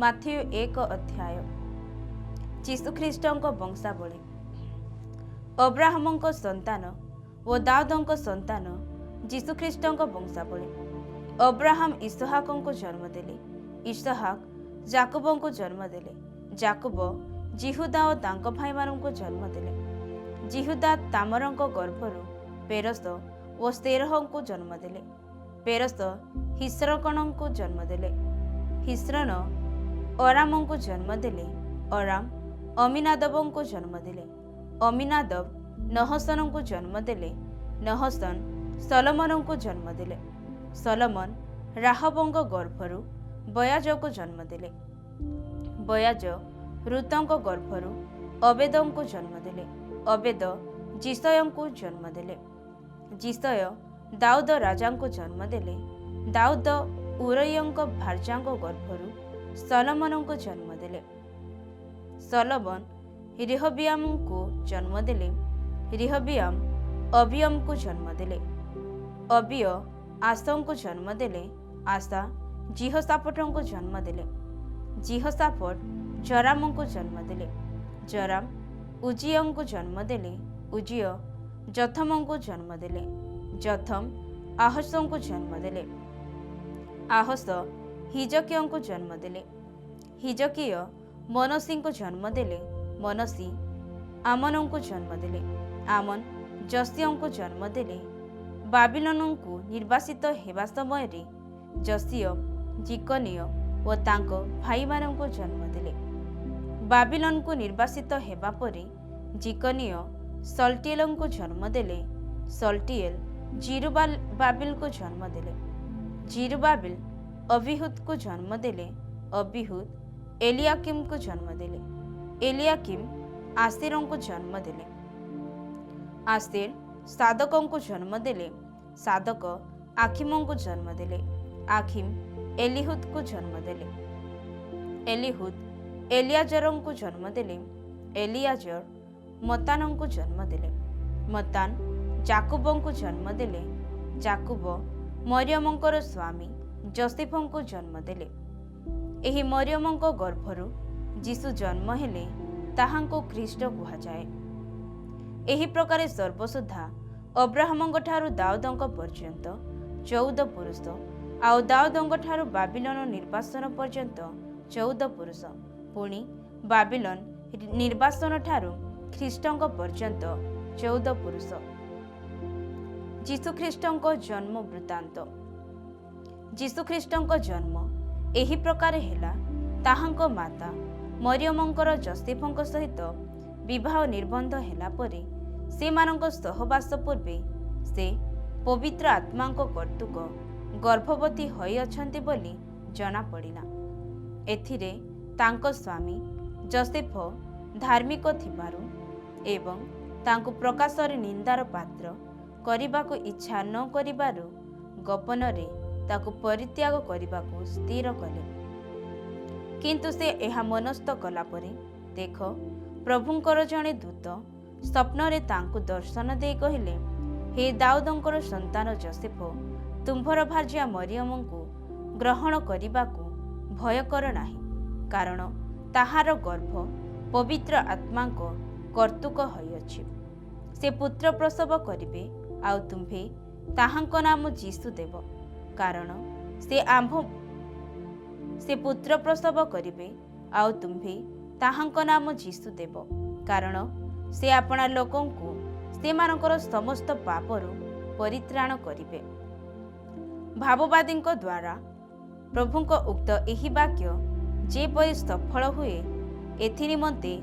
Matthew 1 ଅଧ୍ୟାୟ। ଯୀଶୁଖ୍ରୀଷ୍ଟଙ୍କ ବଂଶାବଳୀ। ଅବ୍ରାହମଙ୍କ ସନ୍ତାନ ଓ ଦାଉଦଙ୍କ ସନ୍ତାନ ଯୀଶୁଖ୍ରୀଷ୍ଟଙ୍କ ବଂଶାବଳୀ। ଅବ୍ରାହମ ଇସହାକଙ୍କୁ ଜନ୍ମ ଦେଲେ, ଇସହାକ ଯାକୋବଙ୍କୁ ଜନ୍ମ ଦେଲେ, ଯାକୋବ ଜିହୁଦା ଓ ତାଙ୍କ ଭାଇମାନଙ୍କୁ ଜନ୍ମ ଦେଲେ। ଜିହୁଦା ତାମରଙ୍କ ଗର୍ଭରୁ ପେରସ ଓ ସେରହଙ୍କୁ ଜନ୍ମ ଦେଲେ। ପେରସ ହିସ୍ରକଣଙ୍କୁ ଜନ୍ମ ଦେଲେ। ହିସ୍ରନ ଅରାମଙ୍କୁ ଜନ୍ମ ଦେଲେ। ଅରାମ ଅମିନାଦବଙ୍କୁ ଜନ୍ମ ଦେଲେ। ଅମିନାଦବ ନହଶନଙ୍କୁ ଜନ୍ମ ଦେଲେ। ନହଶନ ସଲମନଙ୍କୁ ଜନ୍ମ ଦେଲେ। ସଲମନ ରାହବଙ୍କ ଗର୍ଭରୁ ବୟାଜକୁ ଜନ୍ମ ଦେଲେ। ବୟାଜ ରୁତଙ୍କ ଗର୍ଭରୁ ଅବେଦଙ୍କୁ ଜନ୍ମ ଦେଲେ। ଅବେଦ ଜିସୟଙ୍କୁ ଜନ୍ମ ଦେଲେ। ଜିସୟ ଦାଉଦ ରାଜାଙ୍କୁ ଜନ୍ମ ଦେଲେ। ଦାଉଦ ଉରୟଙ୍କ ଭାର୍ଯ୍ୟାଙ୍କ ଗର୍ଭରୁ ସଲମନଙ୍କୁ ଜନ୍ମ ଦେଲେ। ସଲମନ ରିହବିୟାମଙ୍କୁ ଜନ୍ମ ଦେଲେ। ରିହବିୟାମ ଅବିୟମକୁ ଜନ୍ମ ଦେଲେ। ଅବିୟ ଆସଙ୍କୁ ଜନ୍ମ ଦେଲେ। ଆସା ଜିହସାପଟଙ୍କୁ ଜନ୍ମ ଦେଲେ। ଜିହସାପଟ ଜରାମଙ୍କୁ ଜନ୍ମ ଦେଲେ। ଜରାମ ଉଜିୟଙ୍କୁ ଜନ୍ମ ଦେଲେ। ଉଜିୟ ଜଥମଙ୍କୁ ଜନ୍ମ ଦେଲେ। ଜଥମ ଆହସଙ୍କୁ ଜନ୍ମ ଦେଲେ। ଆହସ ହିଜକିୟଙ୍କୁ ଜନ୍ମ ଦେଲେ। ହିଜକିୟ ମନସିଙ୍କୁ ଜନ୍ମ ଦେଲେ। ମନସି ଆମନଙ୍କୁ ଜନ୍ମ ଦେଲେ। ଆମନ ଜସିୟଙ୍କୁ ଜନ୍ମ ଦେଲେ। ବାବିଲୋନକୁ ନିର୍ବାସିତ ହେବା ସମୟରେ ଜସିୟ ଜିକନିୟ ଓ ତାଙ୍କ ଭାଇମାନଙ୍କୁ ଜନ୍ମ ଦେଲେ। ବାବିଲୋନକୁ ନିର୍ବାସିତ ହେବା ପରେ ଜିକନିୟ ସଲଟିଏଲଙ୍କୁ ଜନ୍ମ ଦେଲେ। ସଲଟିଏଲ ଜିରୁବାବିଲକୁ ଜନ୍ମ ଦେଲେ। ଜିରୁବାବିଲ ଅବିହୁଦକୁ ଜନ୍ମ ଦେଲେ। ଅବିହୁଦ ଏଲିଆକିମକୁ ଜନ୍ମ ଦେଲେ। ଏଲିଆକିମ ଆସେରଙ୍କୁ ଜନ୍ମ ଦେଲେ। ଆସେର ସାଦକଙ୍କୁ ଜନ୍ମ ଦେଲେ। ସାଦକ ଆଖିମଙ୍କୁ ଜନ୍ମ ଦେଲେ। ଆଖିମ ଏଲିହୁଦକୁ ଜନ୍ମ ଦେଲେ। ଏଲିହୁଦ ଏଲିଆଜରଙ୍କୁ ଜନ୍ମ ଦେଲେ। ଏଲିଆଜର ମତାନଙ୍କୁ ଜନ୍ମ ଦେଲେ। ମତାନ ଯାକୁବଙ୍କୁ ଜନ୍ମ ଦେଲେ। ଯାକୁବ ମରିୟମଙ୍କର ସ୍ୱାମୀ ଯୋସେଫଙ୍କୁ ଜନ୍ମ ଦେଲେ। ଏହି ମରିୟମଙ୍କ ଗର୍ଭରୁ ଯୀଶୁ ଜନ୍ମ ହେଲେ, ତାହାଙ୍କୁ ଖ୍ରୀଷ୍ଟ କୁହାଯାଏ। ଏହି ପ୍ରକାରେ ସର୍ବସୁଦ୍ଧା ଅବ୍ରାହମଙ୍କ ଠାରୁ ଦାଉଦଙ୍କ ପର୍ଯ୍ୟନ୍ତ 14 ପୁରୁଷ, ଆଉ ଦାଉଦଙ୍କ ଠାରୁ ବାବିଲୋନ ନିର୍ବାସନ ପର୍ଯ୍ୟନ୍ତ 14 ପୁରୁଷ, ପୁଣି ବାବିଲୋନ ନିର୍ବାସନ ଠାରୁ ଖ୍ରୀଷ୍ଟଙ୍କ ପର୍ଯ୍ୟନ୍ତ 14 ପୁରୁଷ। ଯୀଶୁଖ୍ରୀଷ୍ଟଙ୍କ ଜନ୍ମ ବୃତ୍ତାନ୍ତ। ଯୀଶୁଖ୍ରୀଷ୍ଟଙ୍କ ଜନ୍ମ ଏହି ପ୍ରକାର ହେଲା, ତାହାଙ୍କ ମାତା ମରିୟମଙ୍କର ଯୋସେଫଙ୍କ ସହିତ ବିବାହ ନିର୍ବନ୍ଧ ହେଲା ପରେ ସେମାନଙ୍କ ସହବାସ ପୂର୍ବେ ସେ ପବିତ୍ର ଆତ୍ମାଙ୍କ କର୍ତ୍ତୃକ ଗର୍ଭବତୀ ହୋଇଅଛନ୍ତି ବୋଲି ଜଣାପଡ଼ିଲା। ଏଥିରେ ତାଙ୍କ ସ୍ୱାମୀ ଯୋସେଫ ଧାର୍ମିକ ଥିବାରୁ ଏବଂ ତାଙ୍କୁ ପ୍ରକାଶରେ ନିନ୍ଦାର ପାତ୍ର କରିବାକୁ ଇଚ୍ଛା ନ କରିବାରୁ ଗୋପନରେ ତାକୁ ପରିତ୍ୟାଗ କରିବାକୁ ସ୍ଥିର କଲେ। କିନ୍ତୁ ସେ ଏହା ମନସ୍ଥ କଲା ପରେ ଦେଖ, ପ୍ରଭୁଙ୍କର ଜଣେ ଦୂତ ସ୍ୱପ୍ନରେ ତାଙ୍କୁ ଦର୍ଶନ ଦେଇ କହିଲେ, ହେ ଦାଉଦଙ୍କର ସନ୍ତାନ ଯୋସେଫ, ତୁମ୍ଭର ଭାର୍ଯ୍ୟା ମରିୟମଙ୍କୁ ଗ୍ରହଣ କରିବାକୁ ଭୟ କର ନାହିଁ, କାରଣ ତାହାର ଗର୍ଭ ପବିତ୍ର ଆତ୍ମାଙ୍କ କର୍ତ୍ତୃକ ହୋଇଅଛି। ସେ ପୁତ୍ର ପ୍ରସବ କରିବେ, ଆଉ ତୁମ୍ଭେ ତାହାଙ୍କ ନାମ ଯୀଶୁ ଦେବ, କାରଣ ସେ ପୁତ୍ର ପ୍ରସବ କରିବେ, ଆଉ ତୁମ୍ଭେ ତାହାଙ୍କ ନାମ ଯୀଶୁ ଦେବ, କାରଣ ସେ ଆପଣା ଲୋକଙ୍କୁ ସେମାନଙ୍କର ସମସ୍ତ ପାପରୁ ପରିତ୍ରାଣ କରିବେ। ଭାବବାଦୀଙ୍କ ଦ୍ୱାରା ପ୍ରଭୁଙ୍କ ଉକ୍ତ ଏହି ବାକ୍ୟ ଯେପରି ସଫଳ ହୁଏ, ଏଥି ନିମନ୍ତେ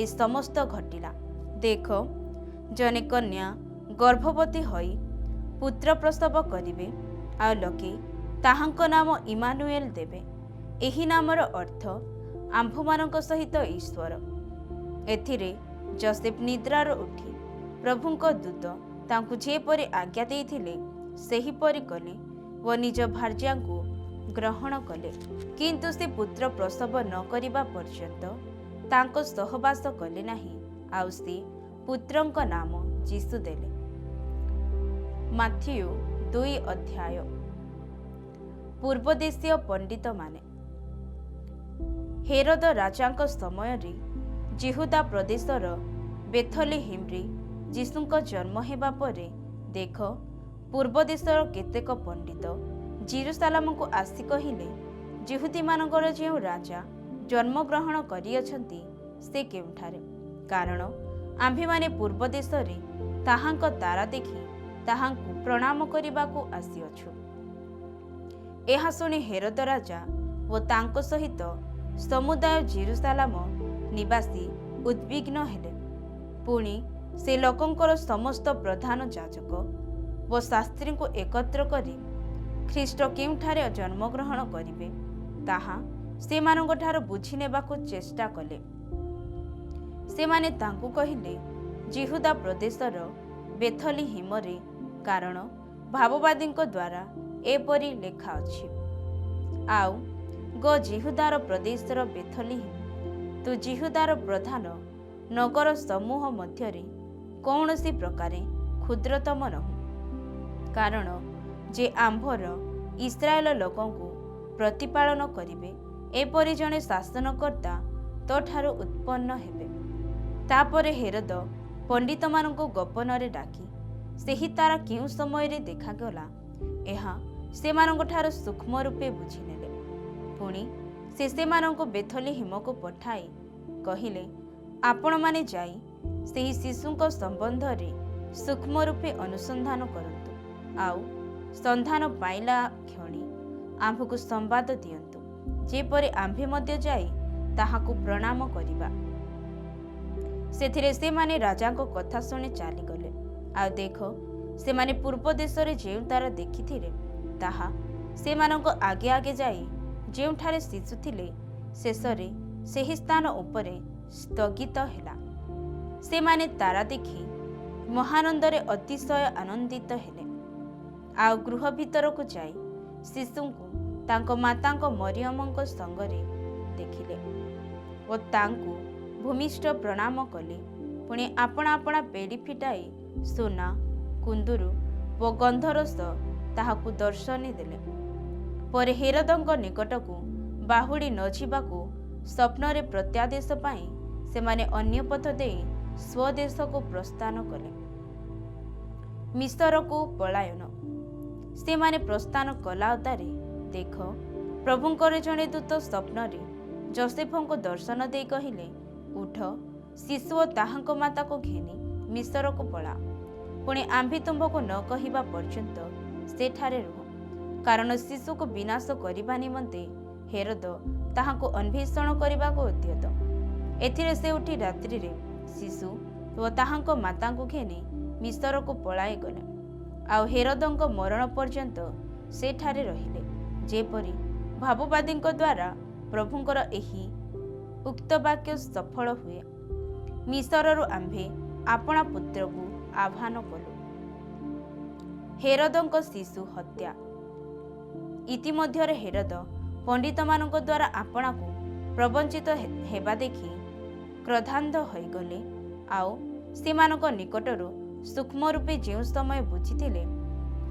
ଏ ସମସ୍ତ ଘଟିଲା। ଦେଖ, ଜଣେ କନ୍ୟା ଗର୍ଭବତୀ ହୋଇ ପୁତ୍ର ପ୍ରସବ କରିବେ, ଆଉ ଲୋକେ ତାହାଙ୍କ ନାମ ଇମାନୁଏଲ ଦେବେ। ଏହି ନାମର ଅର୍ଥ ଆମ୍ଭମାନଙ୍କ ସହିତ ଈଶ୍ୱର। ଏଥିରେ ଯୋସେଫ ନିଦ୍ରାରୁ ଉଠି ପ୍ରଭୁଙ୍କ ଦୂତ ତାଙ୍କୁ ଯେପରି ଆଜ୍ଞା ଦେଇଥିଲେ ସେହିପରି କଲେ ଓ ନିଜ ଭାର୍ଯ୍ୟାଙ୍କୁ ଗ୍ରହଣ କଲେ। କିନ୍ତୁ ସେ ପୁତ୍ର ପ୍ରସବ ନ କରିବା ପର୍ଯ୍ୟନ୍ତ ତାଙ୍କ ସହବାସ କଲେ ନାହିଁ, ଆଉ ସେ ପୁତ୍ରଙ୍କ ନାମ ଯୀଶୁ ଦେଲେ। ମାଥିଉ 2 ଅଧ୍ୟାୟ। ପୂର୍ବଦେଶୀୟ ପଣ୍ଡିତମାନେ। ହେରୋଦ ରାଜାଙ୍କ ସମୟରେ ଜିହୁଦା ପ୍ରଦେଶର ବେଥଲେହେମରେ ଯୀଶୁଙ୍କ ଜନ୍ମ ହେବା ପରେ ଦେଖ, ପୂର୍ବ ଦେଶର କେତେକ ପଣ୍ଡିତ ଜେରୁସାଲେମକୁ ଆସି କହିଲେ, ଯିହୁଦୀମାନଙ୍କର ଯେଉଁ ରାଜା ଜନ୍ମଗ୍ରହଣ କରିଅଛନ୍ତି ସେ କେଉଁଠାରେ? କାରଣ ଆମ୍ଭେମାନେ ପୂର୍ବ ଦେଶରେ ତାହାଙ୍କ ତାରା ଦେଖି ତାହାଙ୍କୁ ପ୍ରଣାମ କରିବାକୁ ଆସିଅଛୁ। ଏହା ଶୁଣି ହେରୋଦ ରାଜା ଓ ତାଙ୍କ ସହିତ ସମୁଦାୟ ଜେରୁସାଲେମ ନିବାସୀ ଉଦ୍ବିଗ୍ନ ହେଲେ। ପୁଣି ସେ ଲୋକଙ୍କର ସମସ୍ତ ପ୍ରଧାନ ଯାଜକ ଓ ଶାସ୍ତ୍ରୀଙ୍କୁ ଏକତ୍ର କରି ଖ୍ରୀଷ୍ଟ କେଉଁଠାରେ ଜନ୍ମଗ୍ରହଣ କରିବେ ତାହା ସେମାନଙ୍କଠାରୁ ବୁଝି ନେବାକୁ ଚେଷ୍ଟା କଲେ। ସେମାନେ ତାଙ୍କୁ କହିଲେ, ଜିହୁଦା ପ୍ରଦେଶର ବେଥଲେହେମରେ, କାରଣ ଭାବବାଦୀଙ୍କ ଦ୍ୱାରା ଏପରି ଲେଖା ଅଛି, ଆଉ ଜିହୁଦାର ପ୍ରଦେଶର ବେଥଲେହେମ, ତୁ ଜିହୁଦାର ପ୍ରଧାନ ନଗର ସମୂହ ମଧ୍ୟରେ କୌଣସି ପ୍ରକାରେ କ୍ଷୁଦ୍ରତମ ନୁହଁ, କାରଣ ଯେ ଆମ୍ଭର ଇସ୍ରାଏଲ ଲୋକଙ୍କୁ ପ୍ରତିପାଳନ କରିବେ ଏପରି ଜଣେ ଶାସନକର୍ତ୍ତା ତୋଠାରୁ ଉତ୍ପନ୍ନ ହେବେ। ତାପରେ ହେରୋଦ ପଣ୍ଡିତମାନଙ୍କୁ ଗୋପନରେ ଡାକି ସେହି ତାରା କେଉଁ ସମୟରେ ଦେଖାଗଲା ଏହା ସେମାନଙ୍କଠାରୁ ସୂକ୍ଷ୍ମ ରୂପେ ବୁଝିନେଲେ। ପୁଣି ସେ ସେମାନଙ୍କୁ ବେଥଲେହେମକୁ ପଠାଇ କହିଲେ, ଆପଣମାନେ ଯାଇ ସେହି ଶିଶୁଙ୍କ ସମ୍ବନ୍ଧରେ ସୂକ୍ଷ୍ମ ରୂପେ ଅନୁସନ୍ଧାନ କରନ୍ତୁ, ଆଉ ସନ୍ଧାନ ପାଇଲା କ୍ଷଣି ଆମ୍ଭକୁ ସମ୍ବାଦ ଦିଅନ୍ତୁ, ଯେପରି ଆମ୍ଭେ ମଧ୍ୟ ଯାଇ ତାହାକୁ ପ୍ରଣାମ କରିବା। ସେଥିରେ ସେମାନେ ରାଜାଙ୍କ କଥା ଶୁଣି ଚାଲିଗଲେ। ଆଉ ଦେଖ, ସେମାନେ ପୂର୍ବ ଦେଶରେ ଯେଉଁ ତାରା ଦେଖିଥିଲେ ତାହା ସେମାନଙ୍କ ଆଗେ ଆଗେ ଯାଇ ଯେଉଁଠାରେ ଶିଶୁ ଥିଲେ ଶେଷରେ ସେହି ସ୍ଥାନ ଉପରେ ସ୍ଥଗିତ ହେଲା। ସେମାନେ ତାରା ଦେଖି ମହାନନ୍ଦରେ ଅତିଶୟ ଆନନ୍ଦିତ ହେଲେ, ଆଉ ଗୃହ ଭିତରକୁ ଯାଇ ଶିଶୁଙ୍କୁ ତାଙ୍କ ମାତାଙ୍କ ମରିୟମଙ୍କ ସଙ୍ଗରେ ଦେଖିଲେ ଓ ତାଙ୍କୁ ଭୂମିଷ୍ଠ ପ୍ରଣାମ କଲେ। ପୁଣି ଆପଣା ଆପଣା ପେଡ଼ି ଫିଟାଇ ସୁନା, କୁନ୍ଦୁରୁ ଓ ଗନ୍ଧରସ ତାହାକୁ ଦର୍ଶନୀ ଦେଲେ। ପରେ ହେରୋଦଙ୍କ ନିକଟକୁ ବାହୁଡ଼ି ନ ଯିବାକୁ ସ୍ୱପ୍ନରେ ପ୍ରତ୍ୟାଦେଶ ପାଇଁ ସେମାନେ ଅନ୍ୟ ପଥ ଦେଇ ସ୍ୱଦେଶକୁ ପ୍ରସ୍ଥାନ କଲେ। ମିଶରକୁ ପଳାୟନ। ସେମାନେ ପ୍ରସ୍ଥାନ କଲା ଅଦାରେ ଦେଖ, ପ୍ରଭୁଙ୍କର ଜଣେ ଦୂତ ସ୍ୱପ୍ନରେ ଯୋସେଫଙ୍କୁ ଦର୍ଶନ ଦେଇ କହିଲେ, ଉଠ, ଶିଶୁ ଓ ତାହାଙ୍କ ମାତାକୁ ଘେନି ମିଶରକୁ ପଳା। ପୁଣି ଆମ୍ଭେ ତୁମ୍ଭକୁ ନ କହିବା ପର୍ଯ୍ୟନ୍ତ ସେଠାରେ ରୁହ, କାରଣ ଶିଶୁକୁ ବିନାଶ କରିବା ନିମନ୍ତେ ହେରୋଦ ତାହାଙ୍କୁ ଅନ୍ୱେଷଣ କରିବାକୁ ଉଦ୍ୟତ। ଏଥିରେ ସେ ଉଠି ରାତ୍ରିରେ ଶିଶୁ ଓ ତାହାଙ୍କ ମାତାଙ୍କୁ ଘେନି ମିଶରକୁ ପଳାଇ ଗଲେ, ଆଉ ହେରୋଦଙ୍କ ମରଣ ପର୍ଯ୍ୟନ୍ତ ସେଠାରେ ରହିଲେ, ଯେପରି ଭାବବାଦୀଙ୍କ ଦ୍ୱାରା ପ୍ରଭୁଙ୍କର ଏହି ଉକ୍ତ ବାକ୍ୟ ସଫଳ ହୁଏ, ମିଶରରୁ ଆମ୍ଭେ ଆପଣା ପୁତ୍ରକୁ ଆହ୍ୱାନ କଲୁ। ହେରୋଦଙ୍କ ଶିଶୁ ହତ୍ୟା। ଇତିମଧ୍ୟରେ ହେରୋଦ ପଣ୍ଡିତମାନଙ୍କ ଦ୍ୱାରା ଆପଣାକୁ ପ୍ରବଞ୍ଚିତ ହେବା ଦେଖି କ୍ରୋଧାନ୍ଧ ହୋଇଗଲେ, ଆଉ ସେମାନଙ୍କ ନିକଟରୁ ସୂକ୍ଷ୍ମ ରୂପେ ଯେଉଁ ସମୟ ବୁଝିଥିଲେ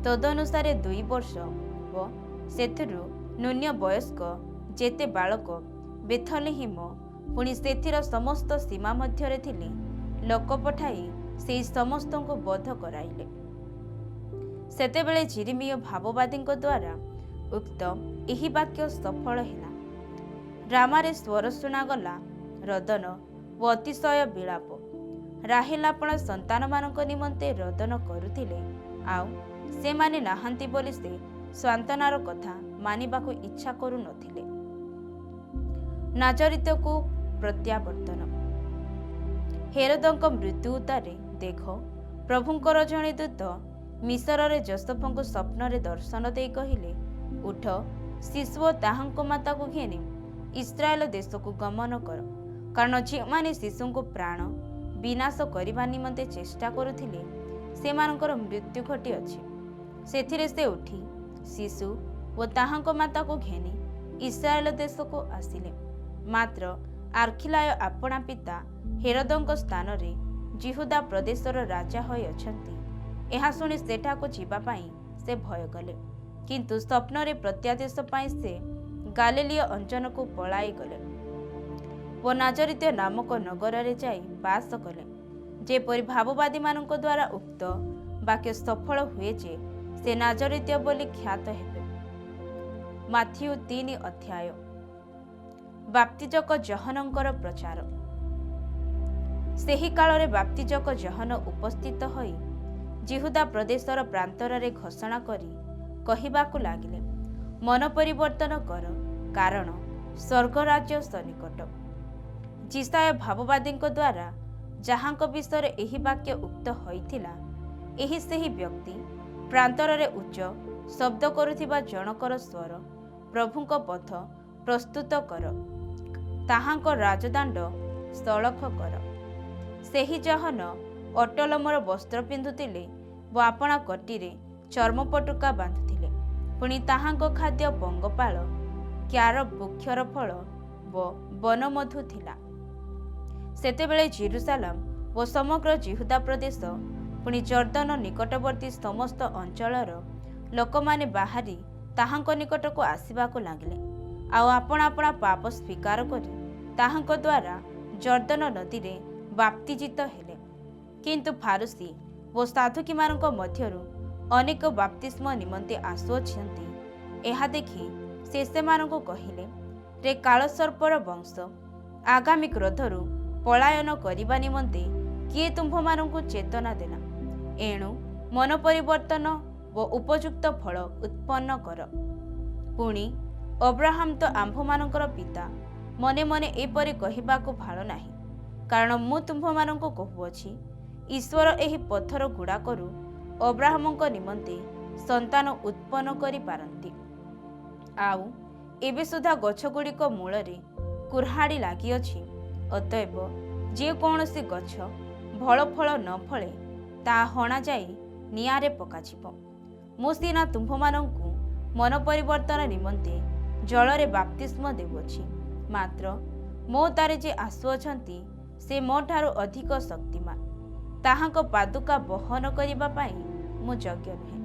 ତଦନୁସାରେ 2 ବର୍ଷ ଓ ସେଥିରୁ ନ୍ୟୁନ ବୟସ୍କ ଯେତେ ବାଳକ ବେଥଲେହେମ ପୁଣି ସେଥିର ସମସ୍ତ ସୀମା ମଧ୍ୟରେ ଥିଲେ ଲୋକ ପଠାଇ ସେହି ସମସ୍ତଙ୍କୁ ବଧ କରାଇଲେ। ସେତେବେଳେ ଯିରିମିୟ ଭାବବାଦୀଙ୍କ ଦ୍ୱାରା ଉକ୍ତ ଏହି ବାକ୍ୟ ସଫଳ ହେଲା। ରାମାରେ ସ୍ୱର ଶୁଣାଗଲା ରୋଦନ ଓ ଅତିଶୟ ବିଳାପ। ରାହେଲ ଆପଣା ସନ୍ତାନମାନଙ୍କ ନିମନ୍ତେ ରୋଦନ କରୁଥିଲେ, ଆଉ ସେମାନେ ନାହାନ୍ତି ବୋଲି ସେ ସାନ୍ତ୍ୱନାର କଥା ମାନିବାକୁ ଇଚ୍ଛା କରୁନଥିଲେ। ନାଜରିତକୁ ପ୍ରତ୍ୟାବର୍ତ୍ତନ। ହେରୋଦଙ୍କ ମୃତ୍ୟୁ ଉତ୍ତାରେ ଦେଖ, ପ୍ରଭୁଙ୍କର ଜଣେ ଦୂତ ମିଶରରେ ଯୋସେଫଙ୍କୁ ସ୍ୱପ୍ନରେ ଦର୍ଶନ ଦେଇ କହିଲେ, ଉଠ, ଶିଶୁ ଓ ତାହାଙ୍କ ମାତାକୁ ଘେନି ଇସ୍ରାଏଲ ଦେଶକୁ ଗମନ କର, କାରଣ ଯେଉଁମାନେ ଶିଶୁଙ୍କୁ ପ୍ରାଣ ବିନାଶ କରିବା ନିମନ୍ତେ ଚେଷ୍ଟା କରୁଥିଲେ ସେମାନଙ୍କର ମୃତ୍ୟୁ ଘଟିଅଛି। ସେଥିରେ ସେ ଉଠି ଶିଶୁ ଓ ତାହାଙ୍କ ମାତାକୁ ଘେନି ଇସ୍ରାଏଲ ଦେଶକୁ ଆସିଲେ। ମାତ୍ର ଆର୍ଖିଲାୟ ଆପଣା ପିତା ହେରୋଦଙ୍କ ସ୍ଥାନରେ ଜିହୁଦା ପ୍ରଦେଶର ରାଜା ହୋଇଅଛନ୍ତି, ଏହା ଶୁଣି ସେଠାକୁ ଯିବା ପାଇଁ ସେ ଭୟ କଲେ। କିନ୍ତୁ ସ୍ୱପ୍ନରେ ପ୍ରତ୍ୟାଦେଶ ପାଇଁ ସେ ଗାଲିଲୀୟ ଅଞ୍ଚଳକୁ ପଳାଇ ଗଲେ। ଓ ନାଜରିତ୍ୟ ନାମକ ନଗରରେ ଯାଇ ବାସ କଲେ। ଯେପରି ଭାବବାଦୀମାନଙ୍କ ଦ୍ୱାରା ଉକ୍ତ ବାକ୍ୟ ସଫଳ ହୁଏ ଯେ ସେ ନାଜରିତ୍ୟ ବୋଲି ଖ୍ୟାତ ହେବେ। ମାଥିଉ 3 ଅଧ୍ୟାୟ। ବାପ୍ତିଜକ ଜହନଙ୍କର ପ୍ରଚାର। ସେହି କାଳରେ ବାପ୍ତିଜକ ଜହନ ଉପସ୍ଥିତ ହୋଇ ଜିହୁଦା ପ୍ରଦେଶର ପ୍ରାନ୍ତରରେ ଘୋଷଣା କରି କହିବାକୁ ଲାଗିଲେ, ମନ ପରିବର୍ତ୍ତନ କର, କାରଣ ସ୍ୱର୍ଗରାଜ୍ୟ ସନ୍ନିକଟ। ଯିଶାୟ ଭାବବାଦୀଙ୍କ ଦ୍ୱାରା ଯାହାଙ୍କ ବିଷୟରେ ଏହି ବାକ୍ୟ ଉକ୍ତ ହୋଇଥିଲା, ଏହି ସେହି ବ୍ୟକ୍ତି ପ୍ରାନ୍ତରରେ ଉଚ୍ଚ ଶବ୍ଦ କରୁଥିବା ଜଣକର ସ୍ୱର, ପ୍ରଭୁଙ୍କ ପଥ ପ୍ରସ୍ତୁତ କର, ତାହାଙ୍କ ରାଜଦାଣ୍ଡ ସଳଖ କର। ସେହି ଜହନ ଅଟଲମର ବସ୍ତ୍ର ପିନ୍ଧୁଥିଲେ ଓ ଆପଣା କଟିରେ ଚର୍ମପଟୁକା ବାନ୍ଧୁଥିଲେ। ପୁଣି ତାହାଙ୍କ ଖାଦ୍ୟ ପଙ୍ଗପାଳ, କ୍ୟାର ବୃକ୍ଷର ଫଳ ଓ ବନମଧୁ ଥିଲା। ସେତେବେଳେ ଜେରୁସାଲେମ ଓ ସମଗ୍ର ଜିହୁଦା ପ୍ରଦେଶ, ପୁଣି ଜର୍ଦ୍ଦନ ନିକଟବର୍ତ୍ତୀ ସମସ୍ତ ଅଞ୍ଚଳର ଲୋକମାନେ ବାହାରି ତାହାଙ୍କ ନିକଟକୁ ଆସିବାକୁ ଲାଗିଲେ, ଆଉ ଆପଣା ଆପଣା ପାପ ସ୍ୱୀକାର କରି ତାହାଙ୍କ ଦ୍ୱାରା ଜର୍ଦ୍ଦନ ନଦୀରେ ବାପ୍ତିଜିତ ହେଲେ। କିନ୍ତୁ ଫାରୁସୀ ଓ ସାଧୁକୀମାନଙ୍କ ମଧ୍ୟରୁ ଅନେକ ବାପ୍ତିସ୍ମ ନିମନ୍ତେ ଆସୁଅଛନ୍ତି। ଏହା ଦେଖି ସେ ସେମାନଙ୍କୁ କହିଲେ, ରେ କାଳସର୍ପର ବଂଶ, ଆଗାମୀ କ୍ରୋଧରୁ ପଳାୟନ କରିବା ନିମନ୍ତେ କିଏ ତୁମ୍ଭମାନଙ୍କୁ ଚେତନା ଦେଲା? ଏଣୁ ମନ ପରିବର୍ତ୍ତନ ଓ ଉପଯୁକ୍ତ ଫଳ ଉତ୍ପନ୍ନ କର। ପୁଣି ଅବ୍ରାହମ ତ ଆମ୍ଭମାନଙ୍କର ପିତା ମନେ ମନେ ଏପରି କହିବାକୁ ଭାଳ ନାହିଁ, କାରଣ ମୁଁ ତୁମ୍ଭମାନଙ୍କୁ କହୁଅଛି, ଈଶ୍ୱର ଏହି ପଥର ଗୁଡ଼ାକରୁ ଅବ୍ରାହମଙ୍କ ନିମନ୍ତେ ସନ୍ତାନ ଉତ୍ପନ୍ନ କରିପାରନ୍ତି। ଆଉ ଏବେ ସୁଦ୍ଧା ଗଛଗୁଡ଼ିକ ମୂଳରେ କୁର୍ହାଡ଼ି ଲାଗିଅଛି। ଅତଏବ ଯେକୌଣସି ଗଛ ଭଲ ଫଳ ନ ଫଳେ ତାହା ହଣାଯାଇ ନିଆଁରେ ପକାଯିବ। ମୁଁ ସିନା ତୁମ୍ଭମାନଙ୍କୁ ମନ ପରିବର୍ତ୍ତନ ନିମନ୍ତେ ଜଳରେ ବାପ୍ତିସ୍ମ ଦେଉଅଛି, ମାତ୍ର ମୋ ଦ୍ୱାରା ଯେ ଆସୁଅଛନ୍ତି ସେ ମୋ ଠାରୁ ଅଧିକ ଶକ୍ତିମାନ, ତାହାଙ୍କ ପାଦୁକା ବହନ କରିବା ପାଇଁ ମୁଁ ଯୋଗ୍ୟ ନୁହେଁ।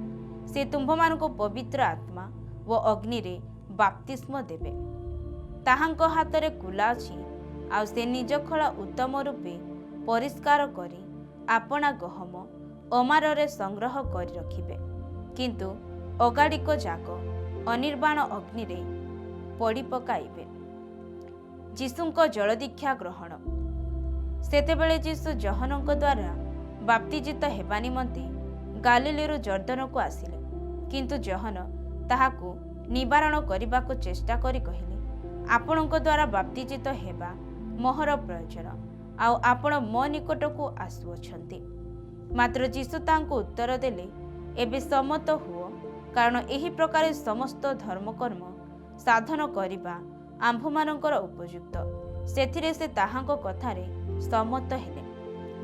ସେ ତୁମ୍ଭମାନଙ୍କୁ ପବିତ୍ର ଆତ୍ମା ଓ ଅଗ୍ନିରେ ବାପ୍ତିସ୍ମ ଦେବେ। ତାହାଙ୍କ ହାତରେ କୁଲା ଅଛି, ଆଉ ସେ ନିଜ ଖଳା ଉତ୍ତମ ରୂପେ ପରିଷ୍କାର କରି ଆପଣା ଗହମ ଅମାରରେ ସଂଗ୍ରହ କରି ରଖିବେ, କିନ୍ତୁ ଅଗାଡ଼ିକ ଯାକ ଅନିର୍ବାଣ ଅଗ୍ନିରେ ପୋଡ଼ି ପକାଇବେ। ଯୀଶୁଙ୍କ ଜଳଦୀକ୍ଷା ଗ୍ରହଣ। ସେତେବେଳେ ଯୀଶୁ ଜହନଙ୍କ ଦ୍ୱାରା ବାପ୍ତିଜିତ ହେବା ନିମନ୍ତେ ଗାଲିଲରୁ ଜର୍ଦ୍ଦନକୁ ଆସିଲେ। କିନ୍ତୁ ଜହନ ତାହାକୁ ନିବାରଣ କରିବାକୁ ଚେଷ୍ଟା କରି କହିଲେ, ଆପଣଙ୍କ ଦ୍ୱାରା ବାପ୍ତିଜିତ ହେବା ମୋହର ପ୍ରୟୋଜନ, ଆଉ ଆପଣ ମୋ ନିକଟକୁ ଆସୁଅଛନ୍ତି। ମାତ୍ର ଯୀଶୁ ତାଙ୍କୁ ଉତ୍ତର ଦେଲେ, ଏବେ ସମ୍ମତ ହୁଅ, କାରଣ ଏହି ପ୍ରକାର ସମସ୍ତ ଧର୍ମକର୍ମ ସାଧନ କରିବା ଆମ୍ଭମାନଙ୍କର ଉପଯୁକ୍ତ। ସେଥିରେ ସେ ତାହାଙ୍କ କଥାରେ ସମ୍ମତ ହେଲେ।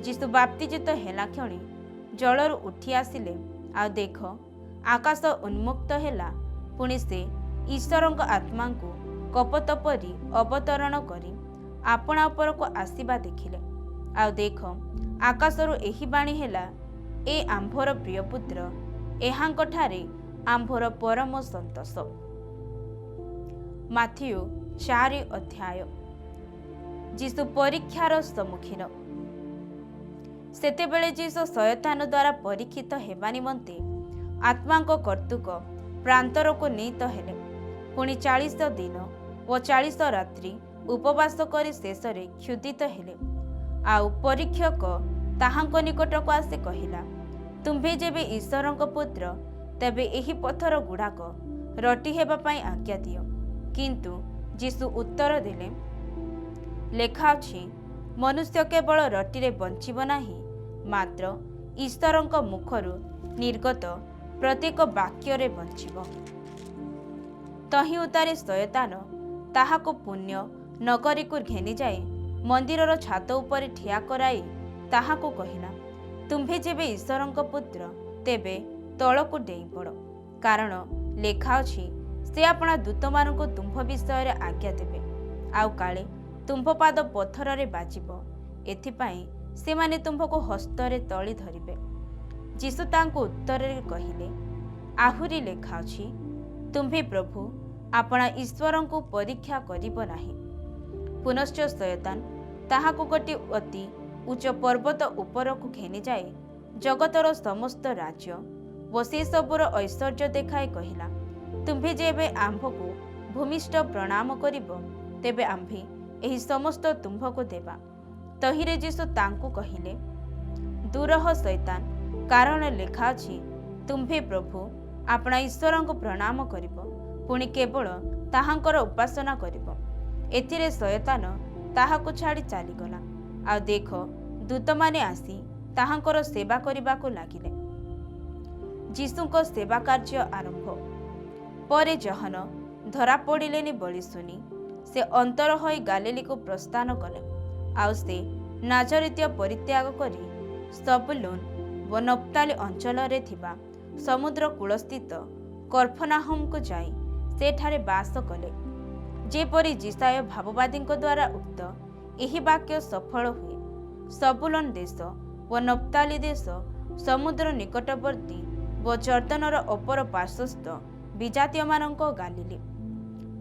ଯୀଶୁ ବାପ୍ତିଜିତ ହେଲା କ୍ଷଣି ଜଳରୁ ଉଠି ଆସିଲେ, ଆଉ ଦେଖ, ଆକାଶ ଉନ୍ମୁକ୍ତ ହେଲା। ପୁଣି ସେ ଈଶ୍ୱରଙ୍କ ଆତ୍ମାଙ୍କୁ କପୋତ ପରି ଅବତରଣ କରି ଆପଣା ଉପରକୁ ଆସିବା ଦେଖିଲେ। ଆଉ ଦେଖ, ଆକାଶରୁ ଏହି ବାଣୀ ହେଲା, ଏ ଆମ୍ଭର ପ୍ରିୟ ପୁତ୍ର, ଏହାଙ୍କଠାରେ ଆମ୍ଭର ପରମ ସନ୍ତୋଷ। ମାଥିଉ 4 ଅଧ୍ୟାୟ। ଯୀଶୁ ପରୀକ୍ଷାର ସମ୍ମୁଖୀନ। ସେତେବେଳେ ଯୀଶୁ ଶୟତାନ ଦ୍ୱାରା ପରୀକ୍ଷିତ ହେବା ନିମନ୍ତେ ଆତ୍ମାଙ୍କ କର୍ତ୍ତୃକ ପ୍ରାନ୍ତରକୁ ନୀତ ହେଲେ। ପୁଣି 40 ଦିନ ଓ 40 ରାତ୍ରି ଉପବାସ କରି ଶେଷରେ କ୍ଷୁଧିତ ହେଲେ। ଆଉ ପରୀକ୍ଷକ ତାହାଙ୍କ ନିକଟକୁ ଆସି କହିଲା, ତୁମ୍ଭେ ଯେବେ ଈଶ୍ୱରଙ୍କ ପୁତ୍ର, ତେବେ ଏହି ପଥର ଗୁଡ଼ାକ ରୁଟି ହେବା ପାଇଁ ଆଜ୍ଞା ଦିଅ। କିନ୍ତୁ ଯୀଶୁ ଉତ୍ତର ଦେଲେ, ଲେଖା ଅଛି, ମନୁଷ୍ୟ କେବଳ ରୁଟିରେ ବଞ୍ଚିବ ନାହିଁ, ମାତ୍ର ଈଶ୍ୱରଙ୍କ ମୁଖରୁ ନିର୍ଗତ ପ୍ରତ୍ୟେକ ବାକ୍ୟରେ ବଞ୍ଚିବ। ତହିଁ ଉତ୍ତାରେ ଶୟତାନ ତାହାକୁ ପୁଣ୍ୟ ନଗରୀକୁ ଘେନିଯାଇ ମନ୍ଦିରର ଛାତ ଉପରେ ଠିଆ କରାଇ ତାହାକୁ କହିଲା, ତୁମ୍ଭେ ଯେବେ ଈଶ୍ୱରଙ୍କ ପୁତ୍ର, ତେବେ ତଳକୁ ଡେଇଁପଡ଼, କାରଣ ଲେଖା ଅଛି, ସେ ଆପଣା ଦୂତମାନଙ୍କୁ ତୁମ୍ଭ ବିଷୟରେ ଆଜ୍ଞା ଦେବେ, ଆଉ କାଳେ ତୁମ୍ଭ ପାଦ ପଥରରେ ବାଜିବ, ଏଥିପାଇଁ ସେମାନେ ତୁମ୍ଭକୁ ହସ୍ତରେ ତଳି ଧରିବେ। ଯୀଶୁ ତାଙ୍କୁ ଉତ୍ତରରେ କହିଲେ, ଆହୁରି ଲେଖା ଅଛି, ତୁମ୍ଭେ ପ୍ରଭୁ ଆପଣା ଈଶ୍ୱରଙ୍କୁ ପରୀକ୍ଷା କରିବ ନାହିଁ। पुनश्च शयतान ताहाकु गोटे अति उच्च पर्वत उपरकु घेनी जाए जगतर समस्त राज्य व से सबुर ऐश्वर्य देखाए कहिला, तुम्भे जेबे आम्भकु भूमिष्ठ प्रणाम करिब तेबे आम्भे एही समस्त तुम्भकु देबा। तहिरे जीशु तांकु कहिले, दूरह शैतान, कारण लेखा अछि तुम्भे प्रभु आपणा ईश्वरंकु प्रणाम करिब पुणी केवल ताहांकर उपासना करिब। एथिरे शयतान ताहाकु छाड़ी चलीगला। आ देख दूत माने आसी ताहांकर सेवा करिबाकु लागिले। जीशुଙ୍କ सेवा कार्य आरंभ परे जहन धरा पड़िलेनि बोली सुनी से अंतर होई गालीली को प्रस्थान कले। आउ से नाजरित्य परित्याग करी सबुलून व नप्ताली अंचल रे थिबा समुद्र कूलस्थित कफरनाहुम को जाई सेठारे बास कले। जेपरि जिसाय भाववादी द्वारा उक्त एही वाक्य सफल हुए। सबुलून देश व नप्ताली देश समुद्र निकटवर्ती व जर्दनर अपर पार्श्वस्थ विजातीय मानक गालीली।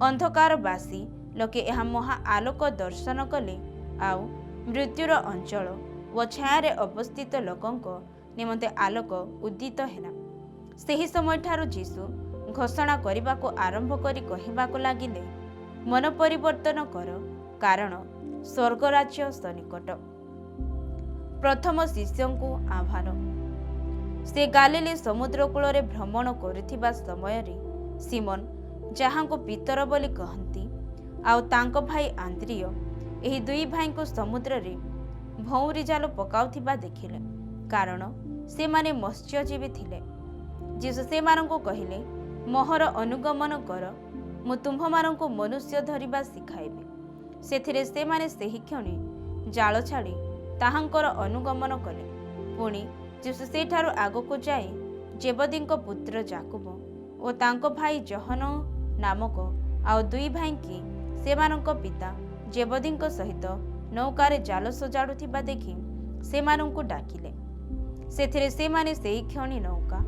अंधकारवासी लोके यह महा आलोक दर्शन कले। आउ मृत्युर अंचल व छायारे अवस्थित लोकंक निमंते आलोक उदित हेला। सेही समय ठारू जीशु घोषणा करबाको आरंभ करी कहिबाको लागिले, मन परिवर्तन कर, कारण स्वर्ग राज्य सनिकट। प्रथम शिष्यंकु आह्वान। से गालीली समुद्र कूल रे भ्रमण करुथिबा समय रे सिमोन, जहांको पितर बोली कहंती, आउ तांको भाई आंद्रिय एही दुई भाई को समुद्र रे भौरी जाल पकाउथिबा देखिले, कारण से माने मत्स्यजीवी थिले। जीशु से मानंको कहिले, मोहर अनुगमन कर, मु तुम्भ मानंको मनुष्य धरिबा सिखाइबे। सेथिरे से माने सेही क्षणी जाल छाड़ी ताहांकर अनुगमन कले। पुणी जीशु सेठारु आगको जाए जेबदींको पुत्र जाकुब ओ तांको भाई जहन नामक आउ दुई भाई की सेमानंको पिता जेबदींको सहित नौकारे जाल सजाड़ुथिबा देखि सेमानंको डाकिले। सेथिरे सेमाने सेही क्षणी नौका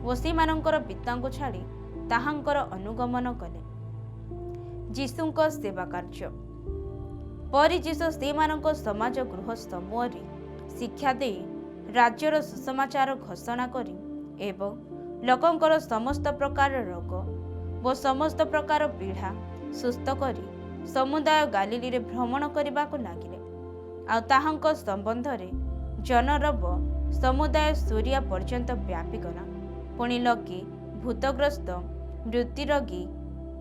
ओ सेमानंकर पितांको छाड़ी ताहांकर अनुगमन कले। जीशुंको सेवा कार्य परि जीशु सेमानंको समाज गृह समूहरे शिक्षा दे राज्यर सुसमाचार घोषणा करी एवं लोकंकर समस्त प्रकार रोग व समस्त प्रकार पीड़ा सुस्थ करी समुदाय गालीली रे भ्रमण करबाको लागिले। आ ताहांको संबंध रे जनर व समुदाय सूर्या पर्यंत व्यापी गला। पुणी लोके भूतग्रस्त, मृत्युरोगी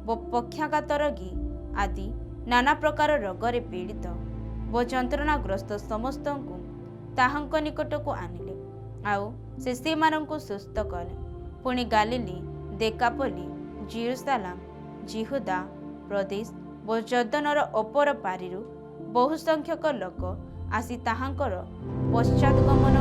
व पक्षाघात रोगी आदि नाना प्रकार रोगरे पीड़ित व जंत्रणाग्रस्त समस्त को ताहांको निकट को आनिले। आउ से सेमानंको सुस्थ कले। पुणी गालीली, देकापोली, जेरुसालेम, जिहुदा प्रदेश व जर्दनर अपर पारिरु बहु संख्यक लोक आसी ताहांकर पश्चात गमन।